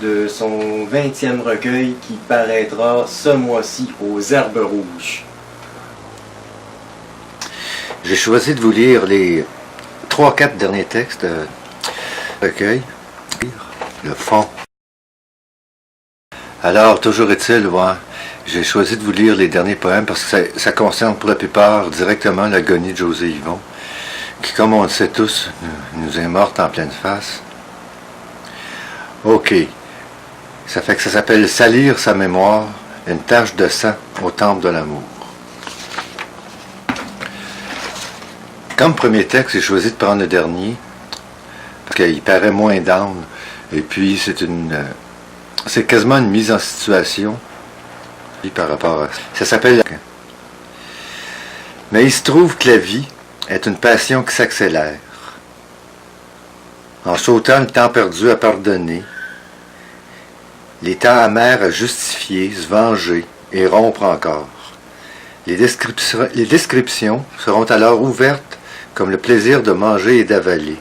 de son 20e recueil qui paraîtra ce mois-ci aux Herbes Rouges. J'ai choisi de vous lire les 3-4 derniers textes de recueil. Le fond. Alors, toujours est-il, j'ai choisi de vous lire les derniers poèmes parce que ça concerne pour la plupart directement l'agonie de José Yvon, qui, comme on le sait tous, nous est morte en pleine face. OK. Ça fait que ça s'appelle « Salir sa mémoire, une tache de sang au temple de l'amour ». Comme premier texte, j'ai choisi de prendre le dernier, parce qu'il paraît moins down, et puis c'est quasiment une mise en situation par rapport à ça. Ça s'appelle « Mais il se trouve que la vie est une passion qui s'accélère. En sautant le temps perdu à pardonner, les temps amers à justifier, se venger et rompre encore. Les descriptions seront alors ouvertes comme le plaisir de manger et d'avaler,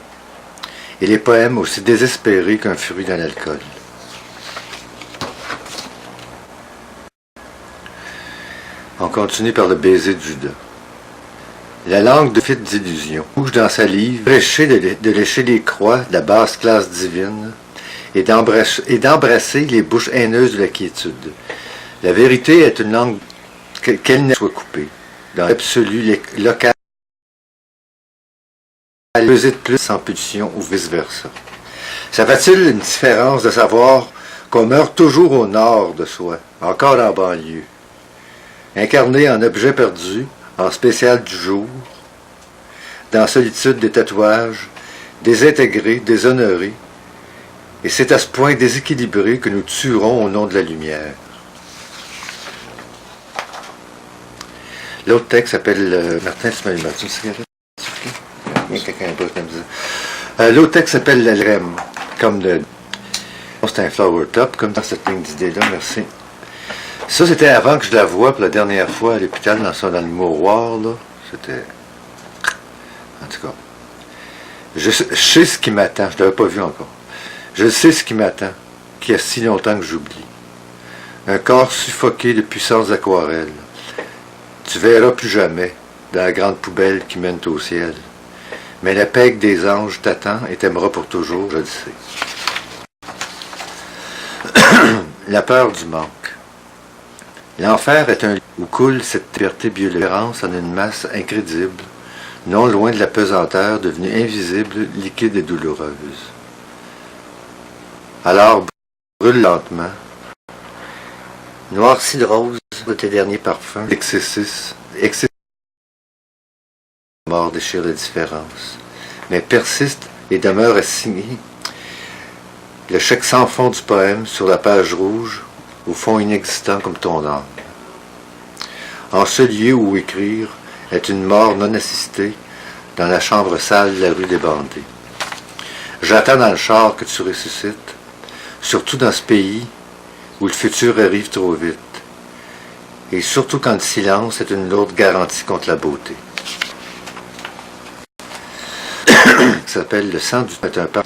et les poèmes aussi désespérés qu'un fruit dans l'alcool. On continue par le baiser de Judas. La langue de fite d'illusion, bouge dans sa livre, de lécher les croix de la basse classe divine, et d'embrasser les bouches haineuses de la quiétude. La vérité est une langue qu'elle ne soit coupée, dans l'absolu local, peser de plus sans pulsion ou vice-versa. Ça fait-il une différence de savoir qu'on meurt toujours au nord de soi, encore en banlieue, incarné en objet perdu, en spécial du jour, dans solitude des tatouages, désintégré, déshonoré, et c'est à ce point déséquilibré que nous tuerons au nom de la lumière. L'autre texte s'appelle Martin, tu m'as une cigarette? L'autre texte s'appelle La Lrem, comme c'est un flower top, comme dans cette ligne d'idées-là, merci. Ça, c'était avant que je la voie pour la dernière fois à l'hôpital, dans le mouroir, là. C'était... En tout cas, je sais ce qui m'attend, je ne l'avais pas vu encore. Je sais ce qui m'attend, qu'il y a si longtemps que j'oublie. Un corps suffoqué de puissantes aquarelles. Tu verras plus jamais, dans la grande poubelle qui mène au ciel. Mais la pègue des anges t'attend et t'aimera pour toujours, je le sais. La peur du manque. L'enfer est un lieu où coule cette liberté biologique en une masse incrédible, non loin de la pesanteur devenue invisible, liquide et douloureuse. Alors brûle lentement, noircis de rose de tes derniers parfums, excessif, mort déchire la différence, mais persiste et demeure assigné le chèque sans fond du poème sur la page rouge, au fond inexistant comme ton âme. En ce lieu où écrire est une mort non assistée, dans la chambre sale de la rue des Bandés. J'attends dans le char que tu ressuscites, surtout dans ce pays où le futur arrive trop vite, et surtout quand le silence est une lourde garantie contre la beauté. Ça s'appelle Le sang du temps.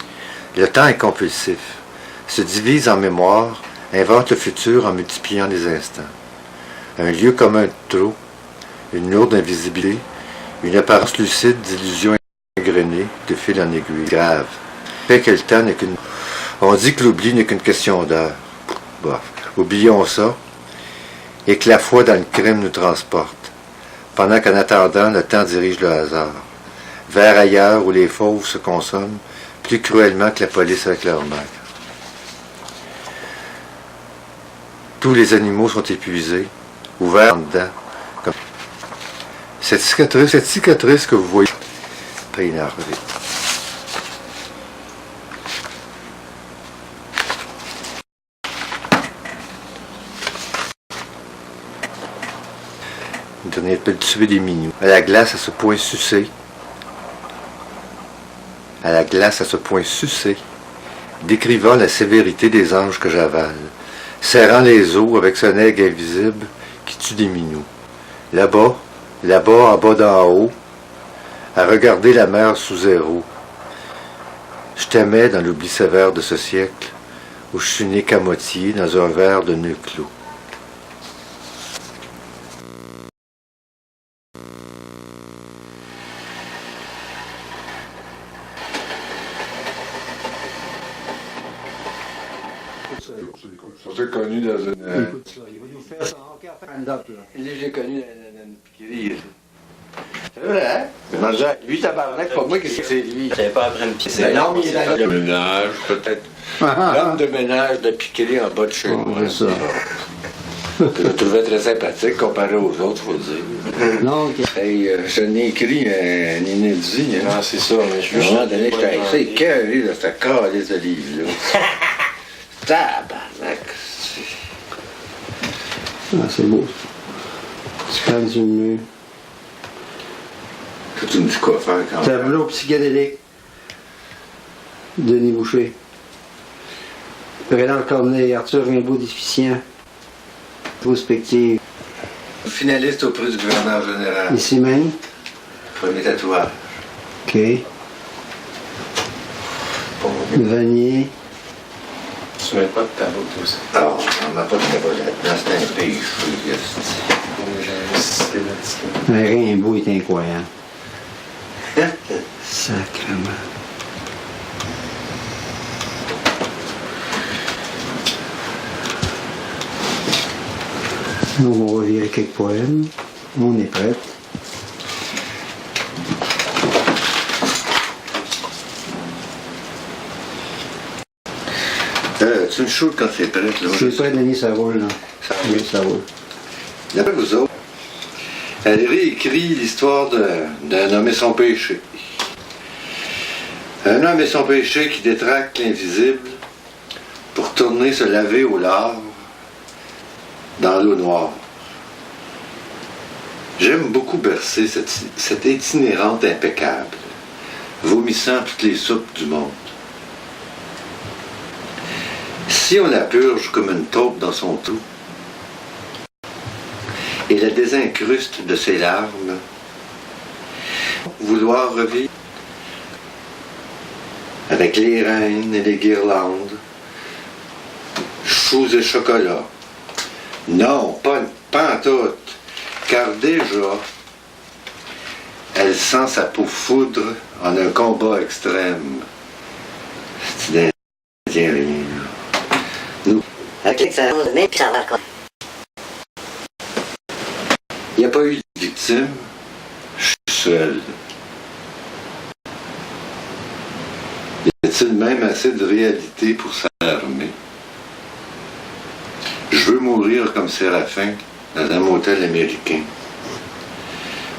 Le temps est compulsif, se divise en mémoire, invente le futur en multipliant les instants. Un lieu commun de trop, une lourde invisibilité, une apparence lucide d'illusions égrenées de fil en aiguille. Grave. Fait que le temps n'est qu'une... On dit que l'oubli n'est qu'une question d'heure. Bof. Oublions ça, et que la foi dans le crime nous transporte, pendant qu'en attendant, le temps dirige le hasard, vers ailleurs où les fauves se consomment plus cruellement que la police avec leur mère. Tous les animaux sont épuisés, ouverts en dedans. Comme... Cette cicatrice que vous voyez, pas énervé. Une dernière peut tuer des minous. À la glace à ce point sucé. À la glace à ce point sucé, décrivant la sévérité des anges que j'avale, serrant les os avec ce nègre invisible qui tue des minous. Là-bas, en bas d'en haut, à regarder la mer sous zéro. Je t'aimais dans l'oubli sévère de ce siècle, où je suis né qu'à moitié dans un verre de nœud clos. On s'est connus dans une. Écoute ça, il va nous faire ça encore stand-up, là. J'ai connu dans une piquerie. C'est vrai, hein? Lui, tabarnak, pas moi qui sais que c'est lui. J'avais pas appris une pièce. Non, mais il est dans le ménage, peut-être. L'homme de ménage de piquerie en bas de chez moi. C'est ça. Que je trouvais très sympathique comparé aux autres, faut le dire. Non, ok. Hey, je n'ai écrit un inédit. Hein? Non, c'est ça, mais je À un suis moment donné, j'étais assez écœuré de cette calice de livre-là. Tabarnak. Ah, c'est beau. Tu prends du mur. Tu me dis quoi faire quand même? Tableau psychédélique. Denis Boucher. Président Corneille, Arthur Rimbaud déficient. Prospective. Finaliste au prix du gouverneur général. Ici même. Premier tatouage. Ok. Vanier. Tu mets pas de tableau, toi aussi. Ah, on n'a pas de tabac là-dedans, c'est un pays fou. Rimbaud est incroyable. Sacrement. Donc on va virer quelques poèmes. On est prêt. Tu me shootes quand c'est prêt, là. C'est prêt, Denis, ça roule, là. Ça Oui, ça roule. D'après vous autres, elle réécrit l'histoire d'un homme et son péché. Un homme et son péché qui détraque l'invisible pour tourner se laver au large dans l'eau noire. J'aime beaucoup bercer cette itinérante impeccable, vomissant toutes les soupes du monde. Si on la purge comme une taupe dans son trou, et la désincruste de ses larmes, vouloir revivre avec les reines et les guirlandes, choux et chocolat. Non, pas en tout, car déjà, elle sent sa peau foudre en un combat extrême. C'est indien, rien. Nous, avec l'excellence de mai, puis ça va quoi. il n'y a pas eu de victime, je suis seul. Y a-t-il même assez de réalité pour s'armer? Je veux mourir comme Séraphin dans un motel américain,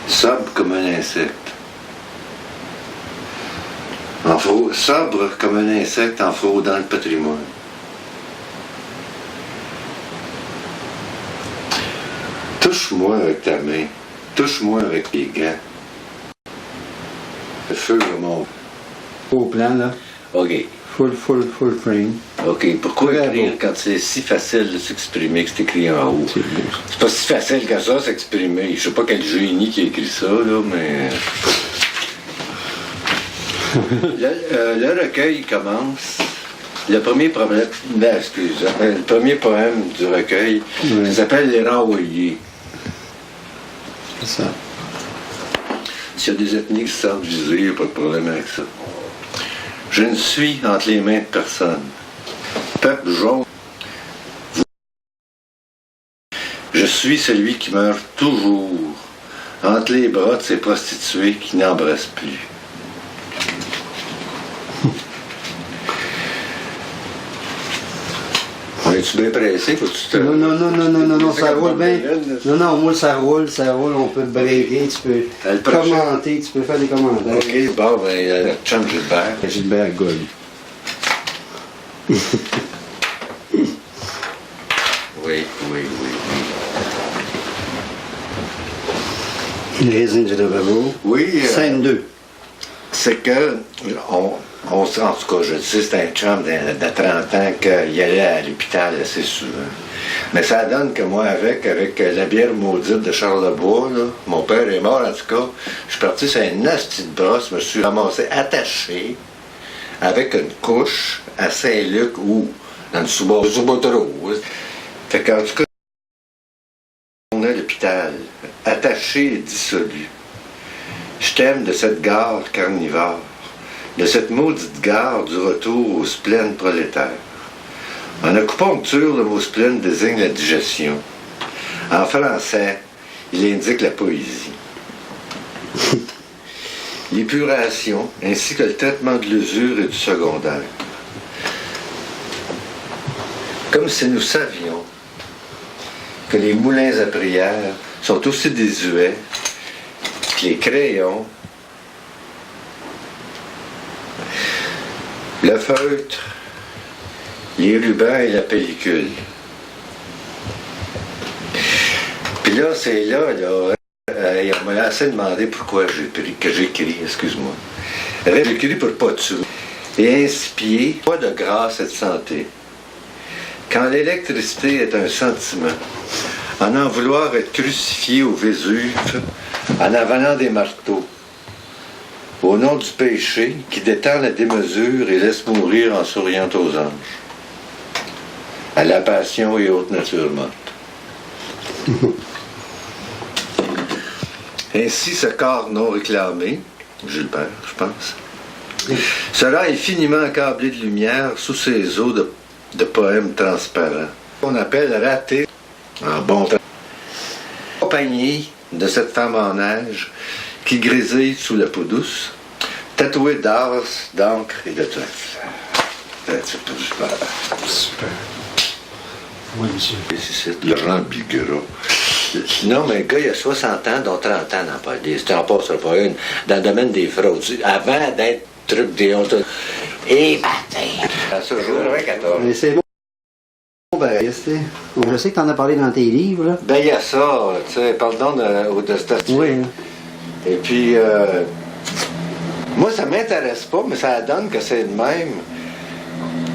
sobre comme un insecte. Sobre comme un insecte en fraudant le patrimoine. Touche-moi avec ta main, touche-moi avec les gants. Le feu remonte. Au plan, là. OK. Full frame. OK. Pourquoi Très écrire beau. quand c'est si facile de s'exprimer que c'est écrit en haut? C'est beau. C'est pas si facile que ça, s'exprimer. Je sais pas quel génie qui a écrit ça, là, mais... le recueil commence. Le premier problème... Ben, excuse, le premier poème du recueil, Ouais. ça s'appelle Les Renvoyés. C'est ça. S'il y a des ethnies qui se sentent visées, il n'y a pas de problème avec ça. Je ne suis entre les mains de personne. Peuple jaune, je suis celui qui meurt toujours entre les bras de ces prostituées qui n'embrassent plus. Es-tu bien pressé? Faut-tu te... Non, ça roule bien. Non, moi ça roule, on peut te breaker, tu peux Le prochain. commenter, tu peux faire des commentaires. OK, bon, ben, chum Gilbert. Gilbert Gold. Oui, oui, oui. Les raisins du Lavabo. Oui, Scène 2. c'est que, en tout cas, je sais, c'est un chum de 30 ans qu'il allait à l'hôpital assez souvent. Mais ça donne que moi, avec la bière maudite de Charlebois, là, mon père est mort en tout cas, je suis parti sur une nasty de brosse, me suis ramassé attaché avec une couche à Saint-Luc où dans le sous-bas Fait qu'en tout cas, on est à l'hôpital, attaché et dissolu. Je t'aime de cette gare carnivore, de cette maudite gare du retour aux splènes prolétaires. En acupuncture, le mot splène désigne la digestion. En français, il indique la poésie. L'épuration, ainsi que le traitement de l'usure et du secondaire. Comme si nous savions que les moulins à prière sont aussi désuets que les crayons, le feutre, les rubans et la pellicule. Puis là, c'est là, on m'a assez demandé pourquoi j'écris, excuse-moi. J'écris pour pas tuer. Et inspirer, pas de grâce et de santé. Quand l'électricité est un sentiment, en vouloir être crucifié au Vésuve, en avalant des marteaux, au nom du péché qui détend la démesure et laisse mourir en souriant aux anges, à la passion et haute nature morte. Ainsi, ce corps non réclamé, Gilbert, je pense, sera infiniment accablé de lumière sous ces eaux de poèmes transparents. On appelle raté en bon temps. Accompagné de cette femme en neige qui grésille sous la peau douce, tatouée d'ars, d'encre et de trèfle. C'est super. Super. Oui, monsieur. C'est Laurent Bigera. Non, mais le gars, il a 60 ans, dont 30 ans dans la police. Tu n'en passeras pas une. Dans le domaine des fraudes. Avant d'être truc des autres. Et bâtard. À ce jour, 14. Mais c'est bon. Ben, je sais que tu en as parlé dans tes livres. Là. Ben, il y a ça, tu sais, pardon de statut. Oui. Et puis, moi, ça m'intéresse pas, mais ça donne que c'est le même.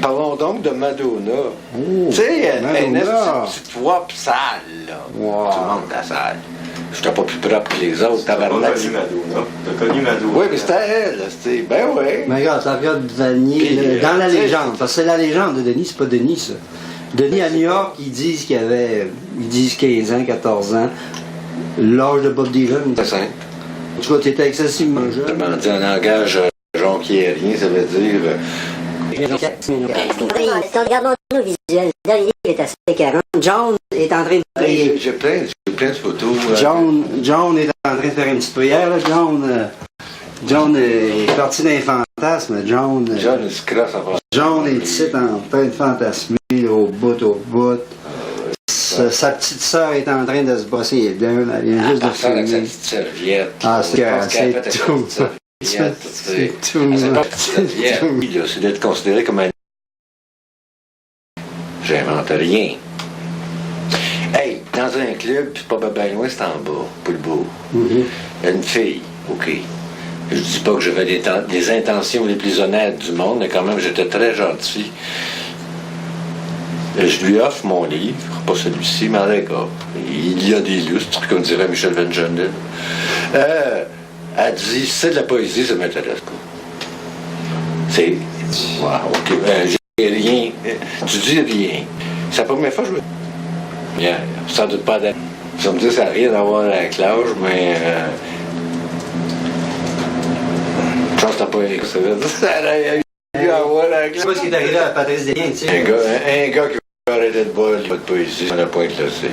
Parlons donc de Madonna. Oh, tu sais, elle est une Madonna. petite voix sale, là. Wow. Tout le monde est sale. J'étais pas plus propre que les autres, T'as pas tabarnak. connu Madonna. T'as connu Madonna. Oui, mais c'était elle, c'était. Ben oui. Mais regarde, ça regarde Vanier Puis, dans la tu sais, légende. Parce que c'est la légende de Denis, c'est pas Denis, ça. Denis à New York, ils disent qu'il avait. Ils disent 15 ans, 14 ans. L'âge de Bob Dylan. C'est simple. En tout cas, tu étais excessivement Je jeune. m'en dis en langage jonquierien, ça veut dire. Si on regarde mon visuel, là, il est assez écœurant. John est en train de prier. J'ai plein de photos. John est en train de faire une petite prière. Là. John est parti d'un fantasme. John, il se crasse en France. John est ici en train de fantasmer là, au bout. Sa petite sœur est en train de se brosser les dents. Elle vient juste de avec sa filmer. petite serviette. Ah, Je pense qu'elle a fait avec c'est sa tout. petite serviette, tu sais. C'est tout. Ah, c'est pas une petite serviette. Oui, là, c'est d'être considéré comme un. J'invente rien. Hey, dans un club, puis pas bien loin, c'est en bas, Poulbeau. Mhm. Une fille, OK. Je dis pas que j'avais des intentions les plus honnêtes du monde, mais quand même, j'étais très gentil. Je lui offre mon livre, pas celui-ci, mais d'accord. Il y a des lustres, comme dirait Michel Vangeundel. Elle dit, c'est de la poésie, ça m'intéresse pas. C'est. Wow, OK. J'ai rien. Tu dis rien. C'est la première fois que je me. Bien, sans doute pas d'être. Ça me dit que ça n'a rien à voir avec l'âge, mais. Je pense que t'as pas écouté ça. Ça n'a rien à voir avec Je sais pas ce qui est arrivé à Patrice Desliens, tu sais. un gars qui veut arrêter de boire, il va de poésie, ça n'a pas été classé.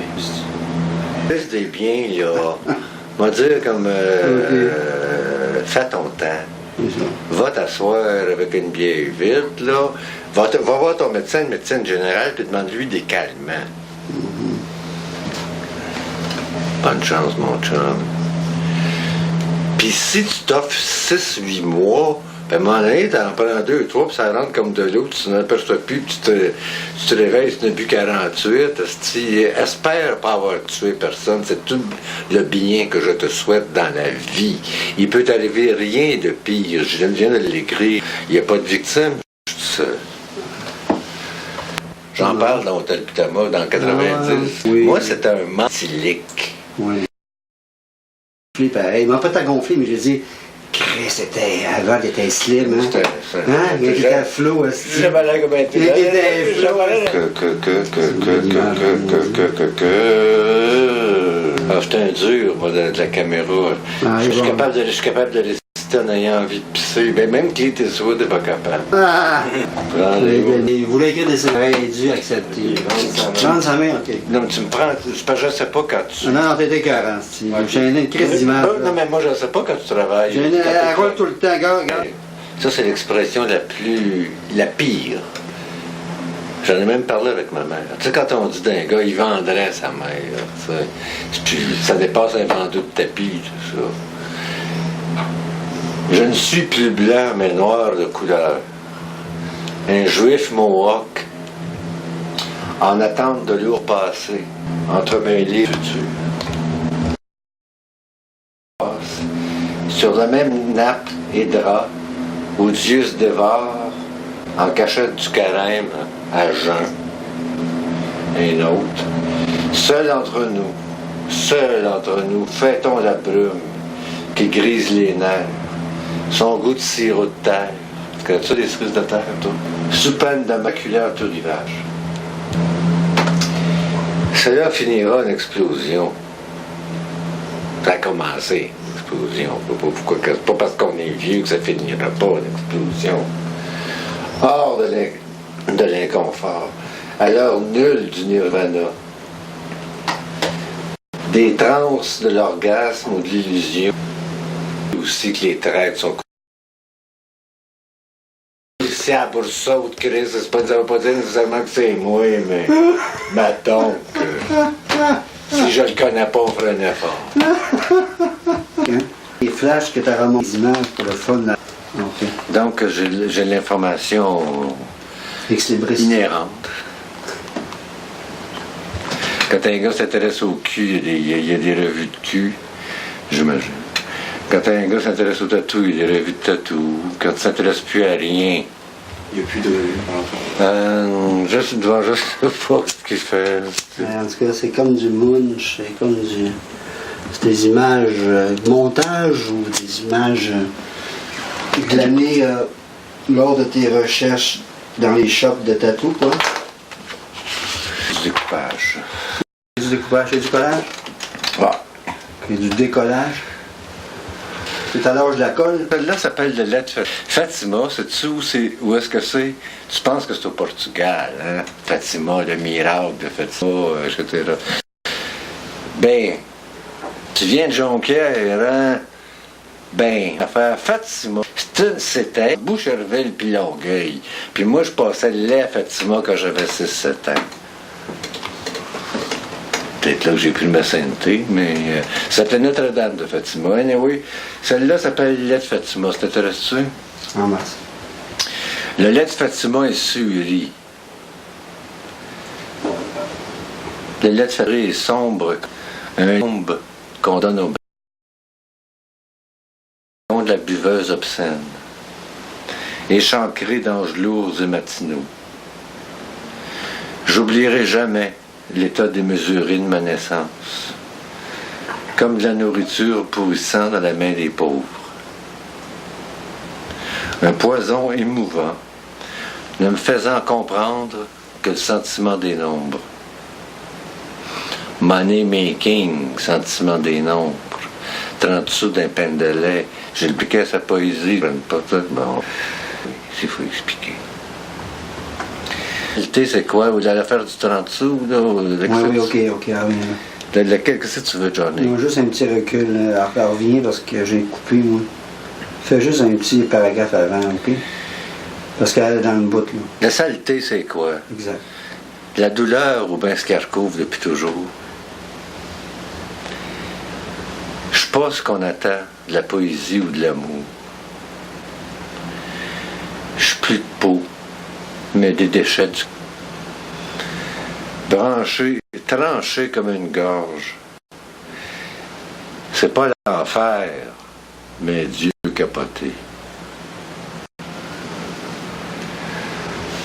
Laisse des biens, là. On va dire comme. Fais ton temps. Va t'asseoir avec une bière vite, là. Va voir ton médecin, le médecin général, puis demande-lui des calmants. Bonne chance, mon chum. Puis si tu t'offres 6-8 mois, ben à un moment donné, t'en prends 2, 3, puis ça rentre comme de l'eau, tu n'en aperçois plus, puis tu te réveilles, tu n'as plus 48. Espère pas avoir tué personne, c'est tout le bien que je te souhaite dans la vie. Il peut t'arriver rien de pire, je viens de l'écrire, il n'y a pas de victime, je suis seul. J'en parle dans Hôtel Pitama dans 90. Oui. Moi, c'était un mentilique. Oui. Pareil. Il m'a pas à gonfler, mais j'ai dit, c'était. Avant, il était slim, hein? C'était- Hein? Il était flou, aussi. J'avais l'air comme un Il était flou. Ah, j'étais un dur, moi, de la caméra. Ah, je, suis bon. capable de, je suis capable de résister en ayant envie de pisser. Ben, même Clint Eastwood n'est pas capable. Ah! Rendez-vous. Il voulait écrire des scénarios, il a dû accepter. Vendre sa mère, ok. Non, mais tu me prends. C'est parce que je sais pas quand tu. Non, non, t'étais écœurant, Steve. J'ai une crise d'image. Ah, non, mais moi, je sais pas quand tu travailles. J'ai une. Elle roule tout le temps, regarde. Ça, c'est l'expression la pire. J'en ai même parlé avec ma mère. Tu sais, quand on dit d'un gars, il vendrait à sa mère, tu sais, puis ça dépasse un vendeur de tapis, tout ça. Je ne suis plus blanc, mais noir de couleur. Un juif mohawk, en attente de lourds passés, entremêlés futurs. Sur la même nappe et drap, où Dieu se dévore, en cachette du carême, à Jean, un autre. Seul entre nous, fêtons la brume qui grise les nerfs, son goût de sirop de terre. Tu connais ça, les cerises de terre, toi? Sous peine de maculaire tout rivage. Cela finira en explosion. Ça a commencé, l'explosion. Pourquoi? C'est pas parce qu'on est vieux que ça finira pas, l'explosion. Hors de l'inconfort, à l'heure nulle du nirvana, des transes de l'orgasme ou de l'illusion, aussi que les traites sont pour ça ou de Christ, ça veut pas dire nécessairement que c'est moi, mais mettons que si je le connais pas, on ferait un effort. Les flashs que t'as remonté des images pour le fun. Là. Okay. Donc, j'ai l'information inhérente. Quand un gars s'intéresse au cul, il y a des revues de cul, j'imagine. Quand un gars s'intéresse au tatou, il y a des revues de tatou. Quand il ne s'intéresse plus à rien, Il n'y a plus de revues. je sais pas ce qu'il fait. En tout cas, c'est comme du munch, c'est comme du. C'est des images de montage ou des images glanées lors de tes recherches dans les shops de tatou, quoi. Du découpage. Du découpage, c'est du collage? Ah. Et du décollage? C'est à l'âge de la colle? Celle-là s'appelle le lait de Fatima. Sais-tu où est-ce que c'est? Tu penses que c'est au Portugal, hein? Fatima, le miracle de Fatima, etc. Ben, tu viens de Jonquière, hein? Ben, l'affaire Fatima, c'était Boucherville puis Longueuil. Puis moi, je passais le lait à Fatima quand j'avais 6-7 ans. Peut-être là que j'ai pris ma sainteté, mais ça s'appelait Notre-Dame de Fatima. Anyway, celle-là s'appelle le lait de Fatima. Ça t'intéresse-tu? En masse. Le lait de Fatima est suri. Le lait de Fatima est sombre. Un ombre qu'on donne au de la buveuse obscène. Échancré d'anges lourds et matinaux. J'oublierai jamais l'état démesuré de ma naissance, comme de la nourriture pourrissant dans la main des pauvres. Un poison émouvant, ne me faisant comprendre que le sentiment des nombres. Money making, sentiment des nombres. 30 sous d'un pain de lait. J'ai le piqué à sa poésie, je ne pas ça. Bon, il faut expliquer. Le thé, c'est quoi? Vous allez faire du 30 sous? Là, Oui, ok, ah oui. Qu'est-ce que tu veux, Johnny? Non, juste un petit recul. Alors, reviens parce que j'ai coupé, moi. Fais juste un petit paragraphe avant, ok? Parce qu'elle est dans le bout, là. La saleté, c'est quoi? Exact. La douleur ou bien ce qu'elle recouvre depuis toujours. Je sais pas ce qu'on attend de la poésie ou de l'amour. Je suis plus de peau, mais des déchets du... tranché comme une gorge. C'est pas l'enfer, mais Dieu capoté.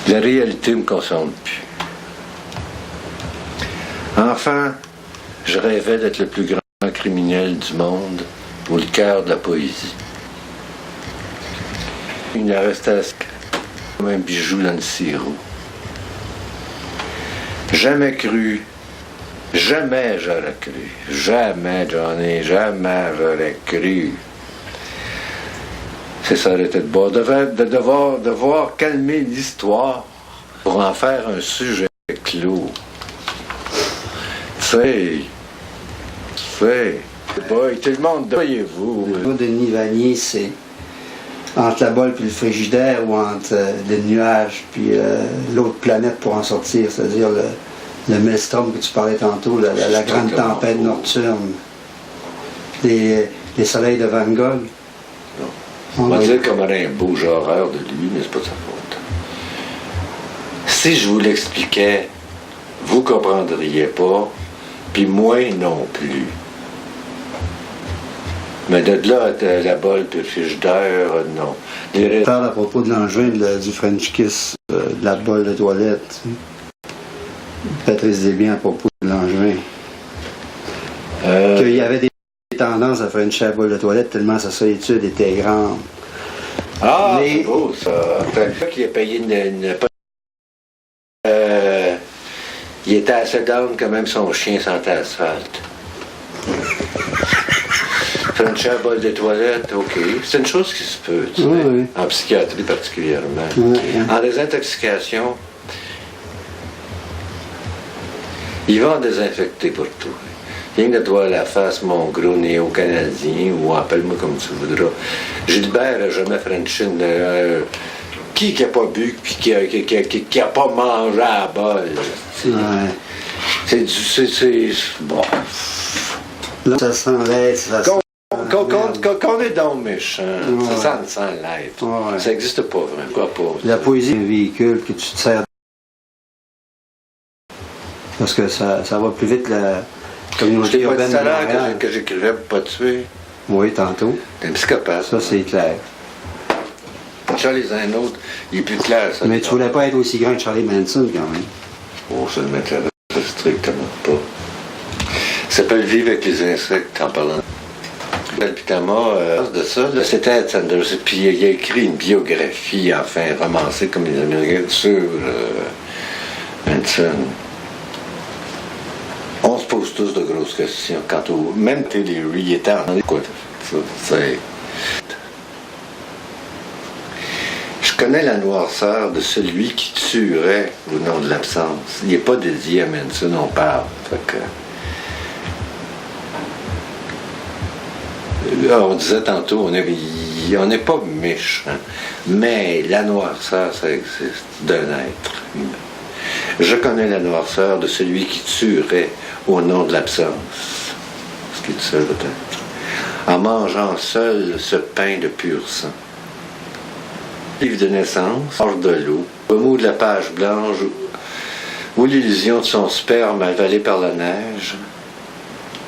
La réalité me concerne plus. Enfin, je rêvais d'être le plus grand criminel du monde ou le cœur de la poésie. une arrestation comme un bijou dans le sirop. Jamais cru, jamais j'aurais cru, jamais Johnny, jamais j'aurais cru. C'est ça l'arrêté de boire, de devoir calmer l'histoire pour en faire un sujet clos. Boy, tout le monde, voyez-vous. Le mot de Denis Vanier, c'est entre la bolle puis le frigidaire ou entre les nuages puis l'autre planète pour en sortir, c'est-à-dire le maelstrom que tu parlais tantôt, la grande tempête nocturne, les soleils de Van Gogh. On va dire comme Rimbaud, j'ai horreur de lui, mais c'est pas de sa faute. Si je vous l'expliquais, vous comprendriez pas, puis moi non plus. Mais de là, la bolle puis le frigidaire, non. Je parle à propos de l'engin du French Kiss, de la bolle de toilette. Patrice Desbiens à propos de l'engin. Qu'il y avait des tendances à frencher la bolle de toilette tellement sa solitude était grande. Ah, mais... c'est beau ça. Le gars qui a payé il était assez down que même son chien sentait l'asphalte. Frencher la bolle de toilette, ok. C'est une chose qui se peut, tu sais, oui. En psychiatrie particulièrement. Oui. En désintoxication, ils vont désinfecter pour tout. Rien que de voir la face, mon gros néo-canadien, ou appelle-moi comme tu voudras. Gilbert n'a jamais frenché qui n'a pas bu puis qui a pas mangé à la bolle. C'est bon. Là, ça sent l'être. Qu'on est donc méchant, ça sent l'être. Ouais. Ça n'existe pas vraiment. Quoi pas? La poésie est un véhicule que tu te sers. Parce que ça va plus vite la communauté urbaine de Montréal. Que j'écrivais pour pas tuer. Oui, tantôt. T'es un psychopathe. Ça, c'est clair. Charlie un autre, il est plus clair. Ça, mais tu voulais pas être aussi grand que Charlie Manson, quand même. Oh, ça ne m'intéresse strictement pas. Ça s'appelle Vivre avec les insectes, en parlant. De ça, c'était Ed Sanders. Puis il a écrit une biographie, enfin, romancée comme les Américains, sur Manson. On se pose tous de grosses questions quant au... Même Télé-Rie était en... Quoi, c'est... Je connais la noirceur de celui qui tuerait au nom de l'absence. Il n'est pas dédié à Manson, on parle. Fait que... On disait tantôt, on n'est pas méchant, mais la noirceur, ça existe, d'un être humain. Je connais la noirceur de celui qui tuerait au nom de l'absence, ce qui est seul peut-être, en mangeant seul ce pain de pur sang. Livre de naissance, hors de l'eau, remous de la page blanche, où l'illusion de son sperme avalé par la neige,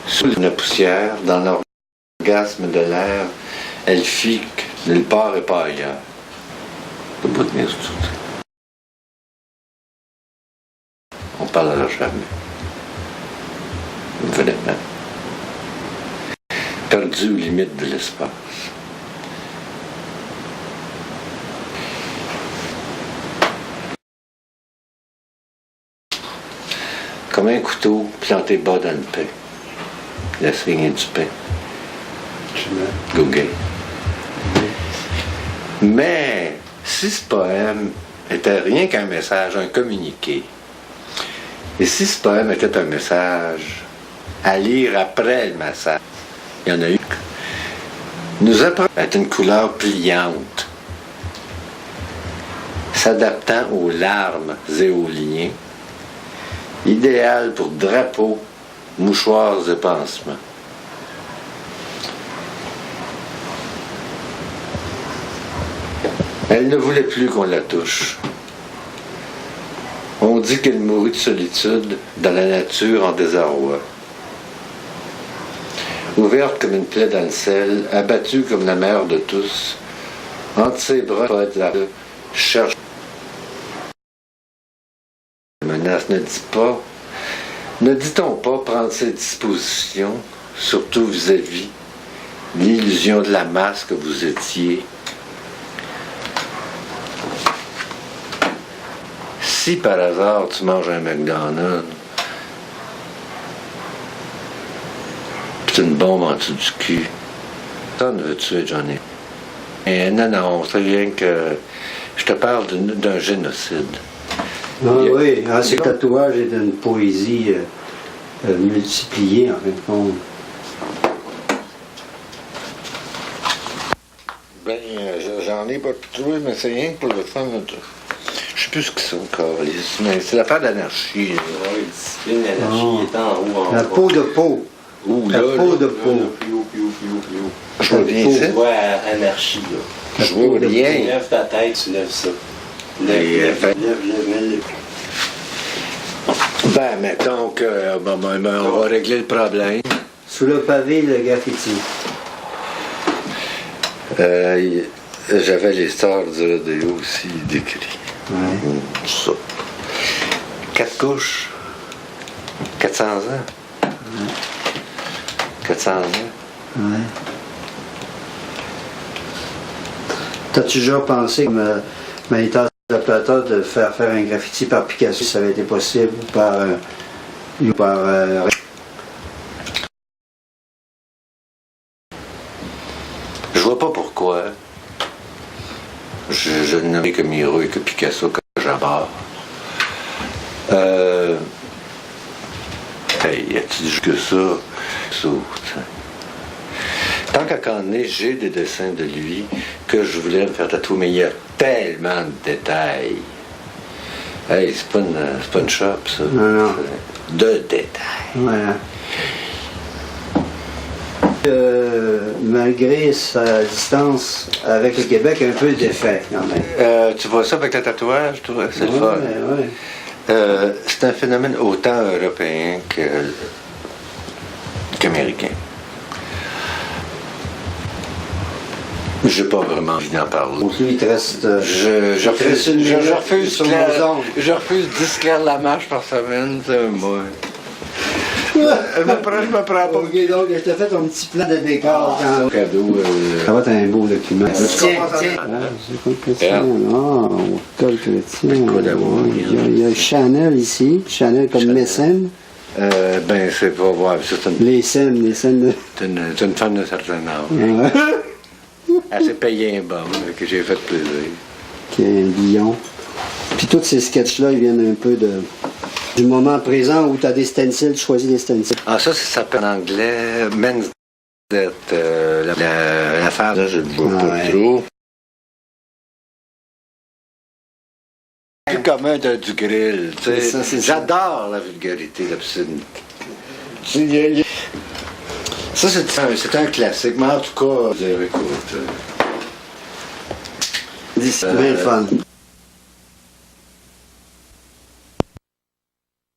sous la poussière, dans l'orgasme de l'air, elle fit que nulle part et pas ailleurs. Le bout de tout. On parlera jamais. Vraiment. Perdu aux limites de l'espace. Comme un couteau planté bas dans le pain. Laisse rien du pain. Gauguin. Mais si ce poème était rien qu'un message, un communiqué, et si ce poème était un message à lire après le massacre, il y en a eu, nous apprend à être une couleur pliante, s'adaptant aux larmes et aux liens, idéal pour drapeaux, mouchoirs et pansements. Elle ne voulait plus qu'on la touche. On dit qu'elle mourut de solitude dans la nature en désarroi. Ouverte comme une plaie dans le sel, abattue comme la mère de tous, entre ses bras, cherche. La menace ne dit-on pas prendre ses dispositions, surtout vis-à-vis l'illusion de la masse que vous étiez. si par hasard tu manges un McDonald's, pis t'as une bombe en dessous du cul, ça ne veux-tu être Johnny? Et non, c'est rien que. Je te parle d'un génocide. Ah oui, ce tatouage est d'une poésie multipliée, en fin de compte. Ben, j'en ai pas trouvé, mais c'est rien que pour le fun. Je sais plus ce qu'ils sont, câlisses, mais c'est l'affaire de l'anarchie. Oui, discipline, l'anarchie est en haut, en La bas. peau de peau. Ouh, La là, peau de Là, peau. là, plus haut, plus haut, plus haut, plus haut. je vois bien peau. ça. Tu vois anarchie, là. Je vois Tu rien. lèves ta tête, tu lèves ça. Mais, Lève, lève. Ben, mettons que on va régler le problème. Sous le pavé, le graffiti. J'avais les stars du rodéo aussi décrits. Ouais. Ça. 4 couches. 400 ans. 400 ans. Ouais. T'as-tu déjà pensé, comme Manitas de Plata, de faire un graffiti par Picasso, si ça avait été possible, ou par Je vois pas pourquoi. Je ne nommais que Miro et que Picasso que j'aborde. Hey, y a-t-il juste que ça? Saute. Tant qu'à Cannet, j'ai des dessins de lui que je voulais me faire tatouer, mais il y a tellement de détails. Hey, c'est pas une shop, ça. Non. De détails. Voilà. Malgré sa distance avec le Québec, un peu d'effet quand même. Tu vois ça avec le tatouage, toi? C'est le fun. Ouais. C'est un phénomène autant européen qu'américain. J'ai pas vraiment envie d'en parler. Donc lui, il te reste. Je refuse sur nos ongles. je refuse 10 clairs de la marche par semaine, c'est moi. Je me prends pas. Ok, donc je t'ai fait ton petit plan de décor. Quand... Cadeau. Ça va être un beau document. Tiens. C'est quoi le chrétien? Ah, Col chrétien. Quoi d'amour, Il y a Chanel ici. Chanel comme mécène. Ben, c'est pas voir. Les scènes de. C'est une femme de certain âge. Ouais. Elle s'est payée un bon, que j'ai fait plaisir. Qui est un lion. Puis tous ces sketchs-là, ils viennent un peu du moment présent où tu as des stencils, tu choisis des stencils. Ah, ça s'appelle en anglais Men's Death. L'affaire, là, je ne vois pas Ouais. trop. Plus commun du grill, tu sais. C'est ça. J'adore la vulgarité, l'obscénité. Ça, c'est un classique, mais en tout cas, écoute. C'est bien le fun.